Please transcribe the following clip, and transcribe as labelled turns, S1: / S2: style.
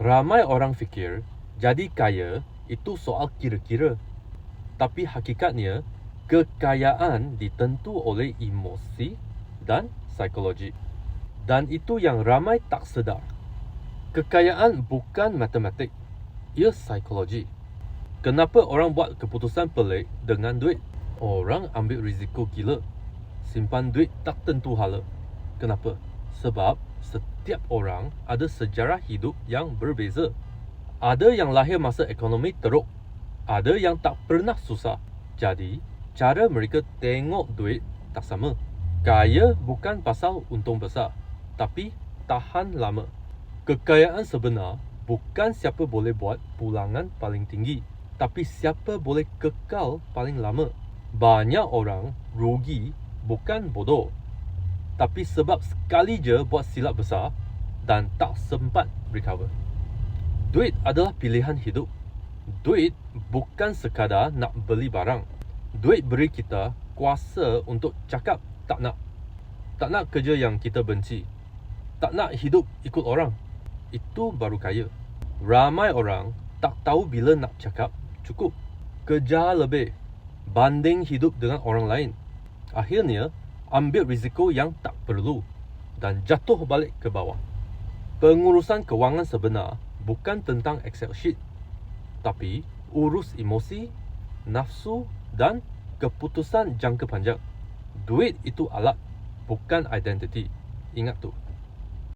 S1: Ramai orang fikir jadi kaya itu soal kira-kira. Tapi hakikatnya, kekayaan ditentu oleh emosi dan psikologi. Dan itu yang ramai tak sedar. Kekayaan bukan matematik, ia psikologi. Kenapa orang buat keputusan pelik dengan duit? Orang ambil risiko gila. Simpan duit tak tentu hala. Kenapa? Sebab setiap orang ada sejarah hidup yang berbeza. Ada yang lahir masa ekonomi teruk. Ada yang tak pernah susah. Jadi, cara mereka tengok duit tak sama. Kaya bukan pasal untung besar, tapi tahan lama. Kekayaan sebenar bukan siapa boleh buat pulangan paling tinggi, tapi siapa boleh kekal paling lama. Banyak orang rugi bukan bodoh, tapi sebab sekali je buat silap besar dan tak sempat recover. Duit adalah pilihan hidup. Duit bukan sekadar nak beli barang. Duit beri kita kuasa untuk cakap tak nak. Tak nak kerja yang kita benci. Tak nak hidup ikut orang. Itu baru kaya. Ramai orang tak tahu bila nak cakap cukup. Kerja lebih banding hidup dengan orang lain. Akhirnya, ambil risiko yang tak perlu dan jatuh balik ke bawah. Pengurusan kewangan sebenar bukan tentang Excel sheet, tapi urus emosi, nafsu dan keputusan jangka panjang. Duit itu alat, bukan identiti. Ingat tu.